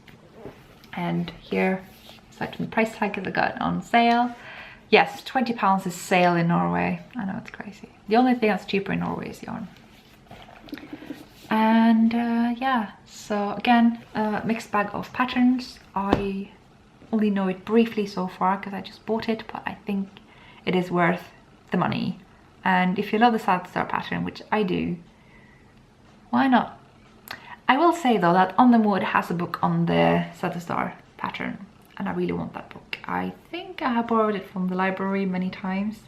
A: And here, it's like the price tag that I got on sale. Yes, £20 is sale in Norway. I know, it's crazy. The only thing that's cheaper in Norway is yarn. And yeah, so again, mixed bag of patterns. I only know it briefly so far because I just bought it, but I think it is worth the money. And if you love the South Star pattern, which I do, why not? I will say though that On the Mood has a book on the South Star pattern, and I really want that book. I think I have borrowed it from the library many times.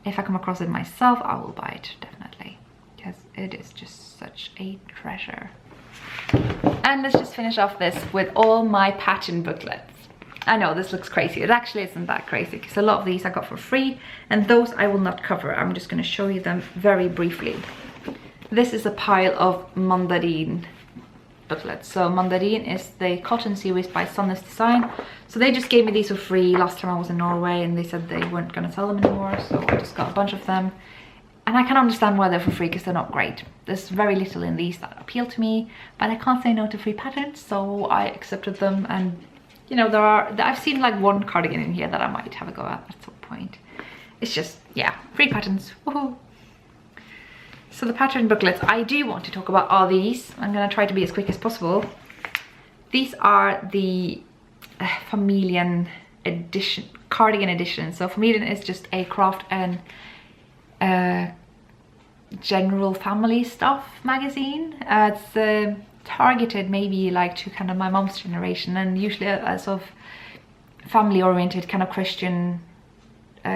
A: If I come across it myself, I will buy it, definitely, because it is just such a treasure. And let's just finish off this with all my pattern booklets. I know this looks crazy. It actually isn't that crazy, because a lot of these I got for free, and those I will not cover. I'm just going to show you them very briefly. This is a pile of mandarin booklets. So mandarin is the cotton series by Sunless Design. So they just gave me these for free last time I was in Norway, and they said they weren't going to sell them anymore, so I just got a bunch of them. And I can understand why they're for free, because they're not great. There's very little in these that appeal to me, but I can't say no to free patterns, so I accepted them. And you know, I've seen like one cardigan in here that I might have a go at some point. It's just, yeah, free patterns, woohoo! So the pattern booklets I do want to talk about are these. I'm gonna try to be as quick as possible. These are the Familien edition, cardigan edition. So Familien is just a craft and general family stuff magazine. It's targeted maybe like to kind of my mom's generation, and usually a sort of family oriented kind of Christian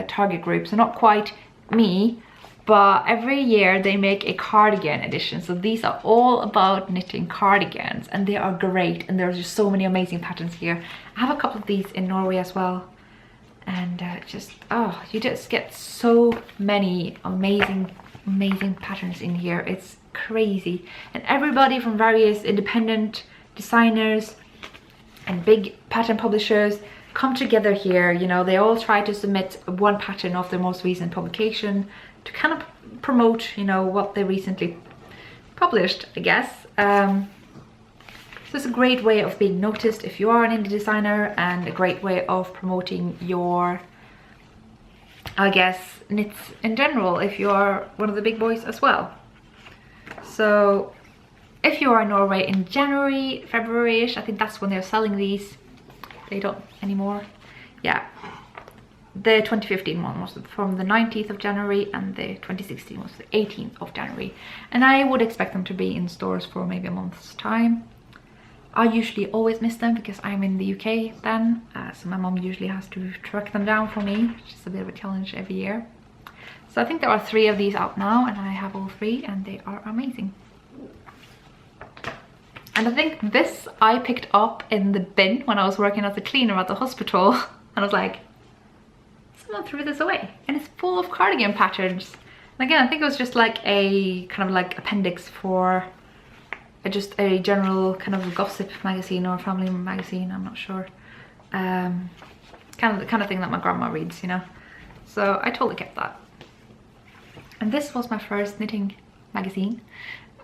A: target group, so not quite me, but every year they make a cardigan edition. So these are all about knitting cardigans, and they are great, and there's just so many amazing patterns here. I have a couple of these in Norway as well, and you just get so many amazing patterns in here. It's crazy, and everybody from various independent designers and big pattern publishers come together here. You know, they all try to submit one pattern of their most recent publication to kind of promote, you know, what they recently published, I guess. So it's a great way of being noticed if you are an indie designer, and a great way of promoting your, I guess, knits in general if you are one of the big boys as well. So if you are in Norway in January, February-ish, I think that's when they're selling these. They don't anymore. Yeah. The 2015 one was from the 19th of January, and the 2016 was the 18th of January. And I would expect them to be in stores for maybe a month's time. I usually always miss them because I'm in the UK then. So my mom usually has to track them down for me, which is a bit of a challenge every year. So I think there are 3 of these out now, and I have all 3, and they are amazing. And I think this I picked up in the bin when I was working as a cleaner at the hospital. And I was like, someone threw this away. And it's full of cardigan patterns. And again, I think it was just like a kind of like appendix for just a general kind of gossip magazine or family magazine, I'm not sure. Kind of the kind of thing that my grandma reads, you know. So I totally kept that. And this was my first knitting magazine.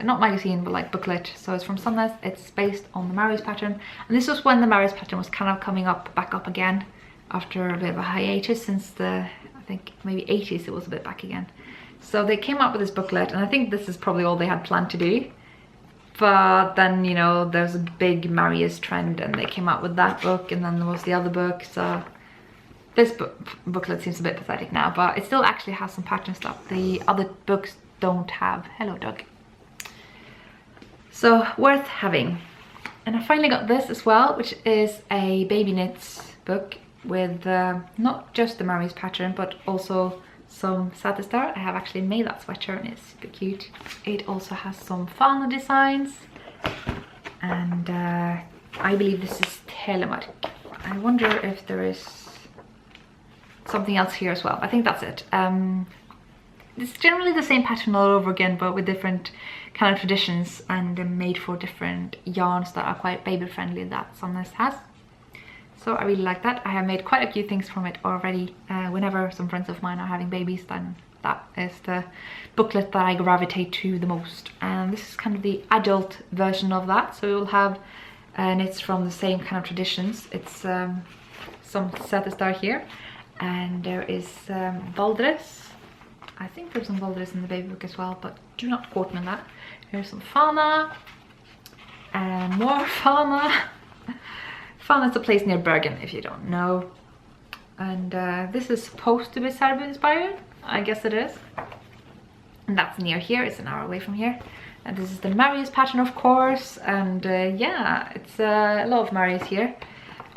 A: Not magazine, but like booklet. So it's from Sunless. It's based on the Mary's pattern, and this was when the Mary's pattern was kind of coming back up again after a bit of a hiatus since the, I think maybe 80s. It was a bit back again. So they came up with this booklet, and I think this is probably all they had planned to do. But then, you know, there's a big Mary's trend, and they came out with that book, and then there was the other book. So this booklet seems a bit pathetic now, but it still actually has some patterns that the other books don't have. Hello, dog. So worth having. And I finally got this as well, which is a baby knits book with not just the Mary's pattern, but also some Sabbath Mist. I have actually made that sweater, and it's super cute. It also has some fauna designs, and I believe this is telemark. I wonder if there is something else here as well. I think that's it. It's generally the same pattern all over again, but with different kind of traditions, and made for different yarns that are quite baby friendly that Sunless has. So I really like that. I have made quite a few things from it already. Whenever some friends of mine are having babies, then that is the booklet that I gravitate to the most. And this is kind of the adult version of that. So we will have knits from the same kind of traditions. It's some Sabbath here, and there is Valdres. I think there's some Valdres in the baby book as well, but do not quote me on that. Here's some fauna, and more fauna. Fauna is a place near Bergen, if you don't know. And this is supposed to be Serb inspired. I guess it is. And that's near here. It's an hour away from here. And this is the Mary's pattern, of course. And yeah, it's a lot of Mary's here.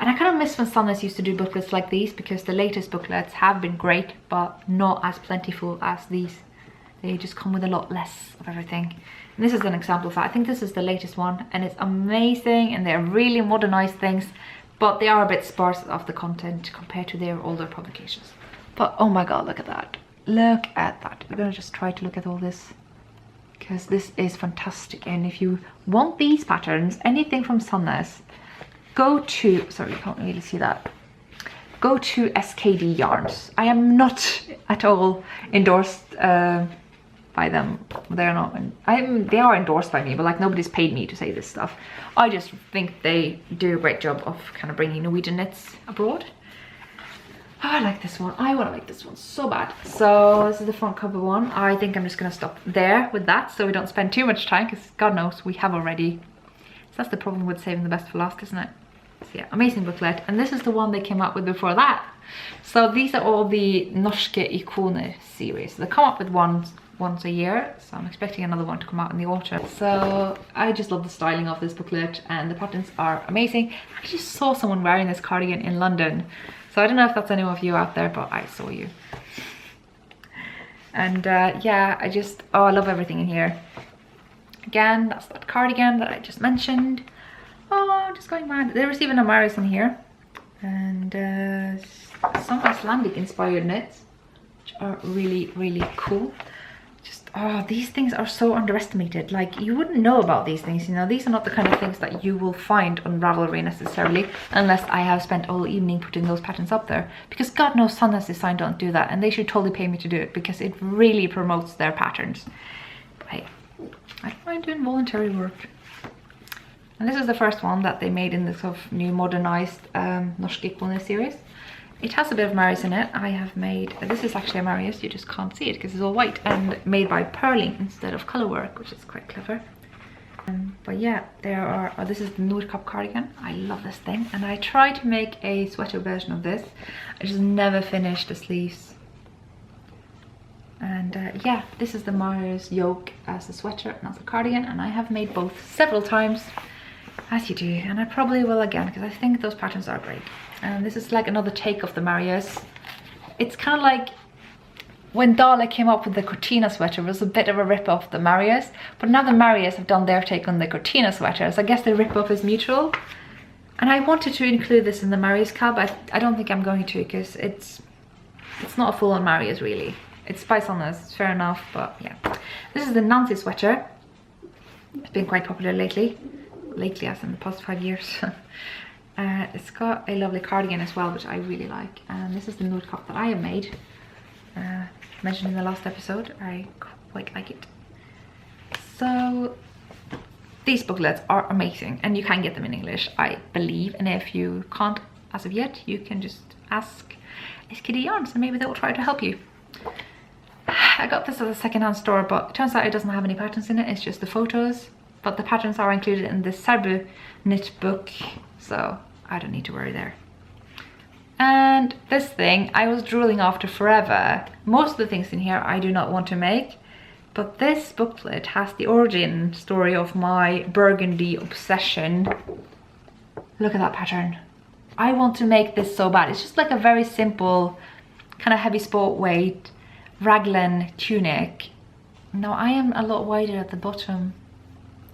A: And I kind of miss when Sunless used to do booklets like these, because the latest booklets have been great, but not as plentiful as these. They just come with a lot less of everything. And this is an example of that. I think this is the latest one, and it's amazing, and they're really modernized things, but they are a bit sparse of the content compared to their older publications. But oh my god, look at that. Look at that. We're gonna just try to look at all this, because this is fantastic. And if you want these patterns, anything from Sunless, go to, sorry, you can't really see that. Go to SKD Yarns. I am not at all endorsed by them. They're not. They are endorsed by me, but like nobody's paid me to say this stuff. I just think they do a great job of kind of bringing Norwegian knits abroad. Oh, I like this one. I want to make this one so bad. So this is the front cover one. I think I'm just gonna stop there with that, so we don't spend too much time, because God knows we have already. So that's the problem with saving the best for last, isn't it? So yeah, amazing booklet. And this is the one they came out with before that. So these are all the Norske Ikoner series. They come up with once a year, so I'm expecting another one to come out in the autumn. So I just love the styling of this booklet, and the patterns are amazing. I just saw someone wearing this cardigan in London So I don't know if that's anyone of you out there, but I saw you. And yeah, I love everything in here. Again, that's that cardigan that I just mentioned. Oh, I'm just going mad. They're receiving a Marius in here. And some Icelandic inspired knits, which are really, really cool. Oh, these things are so underestimated. Like, you wouldn't know about these things, you know. These are not the kind of things that you will find on Ravelry necessarily, unless I have spent all evening putting those patterns up there. Because God knows Sunless Design don't do that, and they should totally pay me to do it, because it really promotes their patterns. But hey, I don't mind doing voluntary work. And this is the first one that they made in this sort of new modernized Norske Kone series. It has a bit of Marius in it. I have made, this is actually a Marius, you just can't see it because it's all white, and made by purling instead of color work, which is quite clever. But yeah, there are, this is the Nordkapp cardigan. I love this thing, and I tried to make a sweater version of this. I just never finished the sleeves. And yeah, this is the Marius yoke as a sweater and as a cardigan, and I have made both several times, as you do, and I probably will again, because I think those patterns are great. And this is like another take of the Marius. It's kind of like when Dahl came up with the Cortina sweater, it was a bit of a rip-off of the Marius, but now the Marius have done their take on the Cortina sweater, so I guess the rip-off is mutual. And I wanted to include this in the Marius cab, but I don't think I'm going to, because it's not a full-on Marius really. It's by Sunless, it's fair enough, but yeah. This is the Nancy sweater. It's been quite popular lately. Lately, as in the past 5 years. It's got a lovely cardigan as well, which I really like. And this is the Nordkapp that I have made. Mentioned in the last episode. I quite like it. So these booklets are amazing, and you can get them in English, I believe. And if you can't as of yet, you can just ask Skeindeer Yarns, and maybe they will try to help you. I got this at a second-hand store, but it turns out it doesn't have any patterns in it. It's just the photos. But the patterns are included in the Sabbath Mist book, so I don't need to worry there. And this thing I was drooling after forever. Most of the things in here I do not want to make, but this booklet has the origin story of my burgundy obsession. Look at that pattern. I want to make this so bad. It's just like a very simple, kind of heavy sport weight raglan tunic. Now I am a lot wider at the bottom,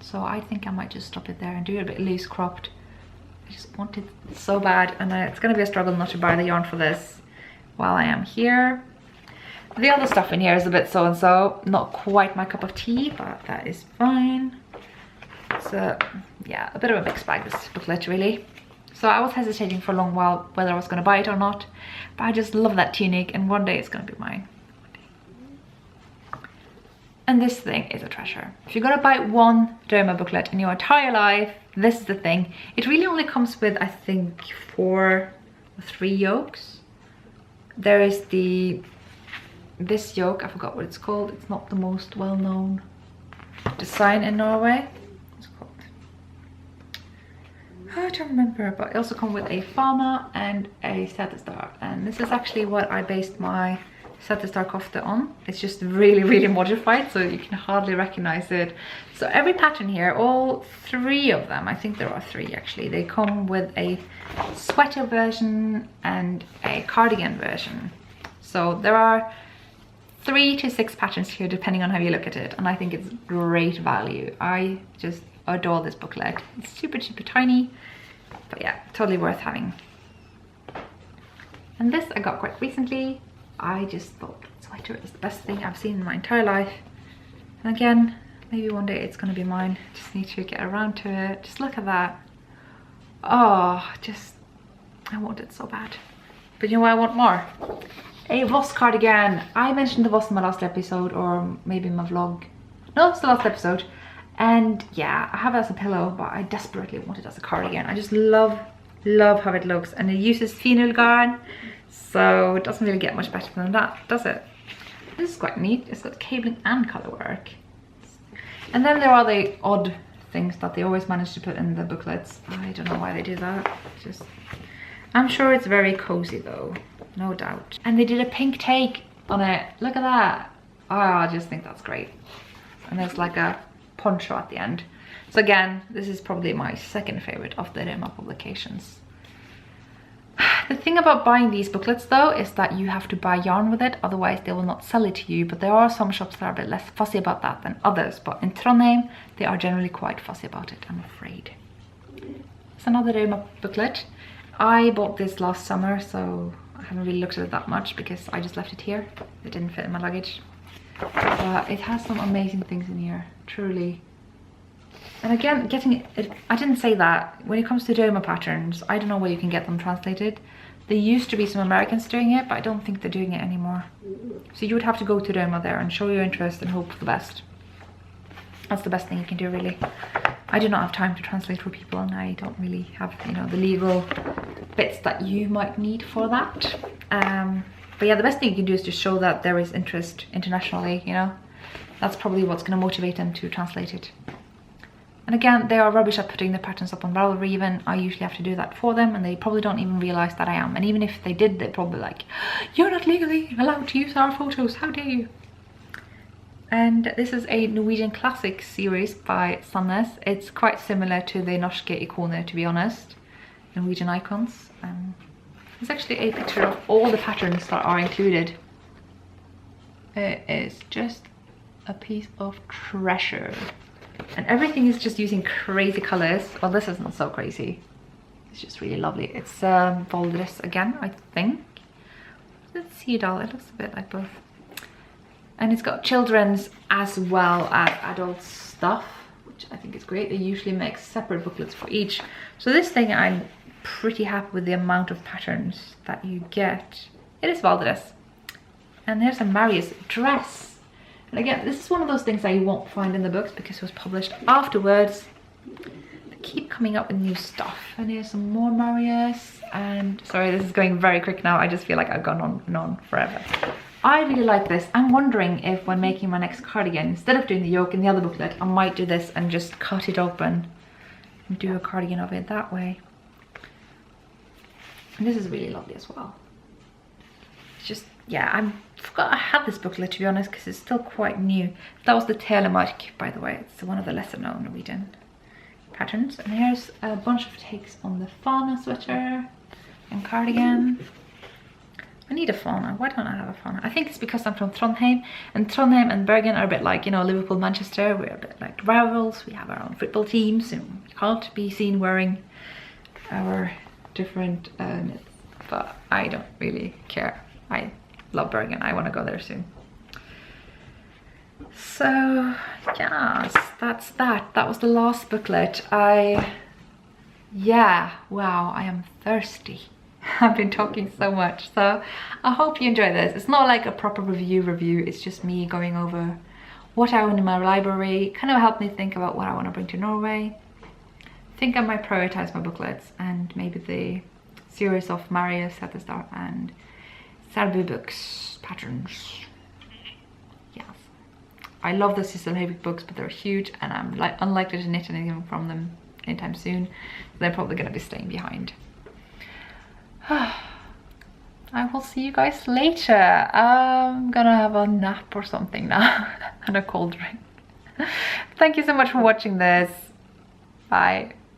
A: so I think I might just stop it there and do it a bit loose cropped. I just want it so bad, and it's going to be a struggle not to buy the yarn for this while I am here. The other stuff in here is a bit so-and-so, not quite my cup of tea, but that is fine. So yeah, a bit of a mixed bag, this booklet really. So I was hesitating for a long while whether I was going to buy it or not, but I just love that tunic, and one day it's going to be mine. And this thing is a treasure. If you're gonna buy one Derma booklet in your entire life, this is the thing. It really only comes with, I think, 4 or 3 yokes. There is this yoke, I forgot what it's called. It's not the most well-known design in Norway. What's it called? I don't remember, but it also comes with a Fama and a Satistar. And this is actually what I based my Satistar kofte on. It's just really, really modified, so you can hardly recognize it. So every pattern here, all 3 of them, I think there are 3 actually, they come with a sweater version and a cardigan version. So there are 3 to 6 patterns here depending on how you look at it, and I think it's great value. I just adore this booklet. It's super, super tiny, but yeah, totally worth having. And this I got quite recently. I just thought sweater is the best thing I've seen in my entire life. And again, maybe one day it's gonna be mine. Just need to get around to it. Just look at that. Oh, I want it so bad. But you know what I want more? A Voss cardigan. I mentioned the Voss in my last episode, or maybe in my vlog. No, it's the last episode. And yeah, I have it as a pillow, but I desperately want it as a cardigan. I just love how it looks. And it uses fenil yarn, so it doesn't really get much better than that, does it? This is quite neat. It's got cabling and color work. And then there are the odd things that they always manage to put in the booklets. I don't know why they do that. I'm sure it's very cozy though, no doubt. And they did a pink take on it. Look at that. Oh, I just think that's great. And there's like a poncho at the end. So again, this is probably my second favorite of the Rema publications. The thing about buying these booklets though is that you have to buy yarn with it, otherwise they will not sell it to you. But there are some shops that are a bit less fussy about that than others, but in Trondheim they are generally quite fussy about it, I'm afraid. It's another Roma booklet. I bought this last summer, so I haven't really looked at it that much because I just left it here. It didn't fit in my luggage. But it has some amazing things in here, truly. And again, getting it, I didn't say that. When it comes to Roma patterns, I don't know where you can get them translated. There used to be some Americans doing it, but I don't think they're doing it anymore. So you would have to go to Roma there and show your interest and hope for the best. That's the best thing you can do, really. I do not have time to translate for people, and I don't really have, you know, the legal bits that you might need for that. But yeah, the best thing you can do is just show that there is interest internationally, you know. That's probably what's going to motivate them to translate it. And again, they are rubbish at putting the patterns up on Ravelry even. I usually have to do that for them, and they probably don't even realize that I am. And even if they did, they're probably like, "You're not legally allowed to use our photos, how dare you?" And this is a Norwegian classic series by Sunless. It's quite similar to the Norske Ikoner, to be honest. Norwegian icons. There's actually a picture of all the patterns that are included. It is just a piece of treasure. And everything is just using crazy colors. Well, this isn't so crazy. It's just really lovely. It's Valdres again, I think. Let's see, Dahl. It looks a bit like both. And it's got children's as well as adult stuff, which I think is great. They usually make separate booklets for each. So this thing, I'm pretty happy with the amount of patterns that you get. It is Valdres. And there's a Marius dress. And again, this is one of those things that you won't find in the books because it was published afterwards. They keep coming up with new stuff. And here's some more Marius. And sorry, this is going very quick now. I just feel like I've gone on and on forever. I really like this. I'm wondering if when making my next cardigan, instead of doing the yoke in the other booklet, I might do this and just cut it open and do a cardigan of it that way. And this is really lovely as well. It's just, yeah, I forgot I had this booklet, to be honest, because it's still quite new. That was the Telemark, by the way. It's one of the lesser known Norwegian patterns. And here's a bunch of takes on the fauna sweater and cardigan. I need a fauna. Why don't I have a fauna? I think it's because I'm from Trondheim, and Trondheim and Bergen are a bit like, you know, Liverpool, Manchester. We're a bit like rivals. We have our own football teams, and we can't be seen wearing our different knits. But I don't really care. I love Bergen. I want to go there soon. So yes, that's that. That was the last booklet. Yeah, wow, I am thirsty. I've been talking so much, so I hope you enjoy this. It's not like a proper review, it's just me going over what I want in my library, kind of helped me think about what I want to bring to Norway. I think I might prioritize my booklets and maybe the series of Marius at the start and Serbu books, patterns. Yes. I love the sisal books, but they're huge and I'm unlikely to knit anything from them anytime soon. So they're probably going to be staying behind. I will see you guys later. I'm gonna have a nap or something now and a cold drink. Thank you so much for watching this. Bye.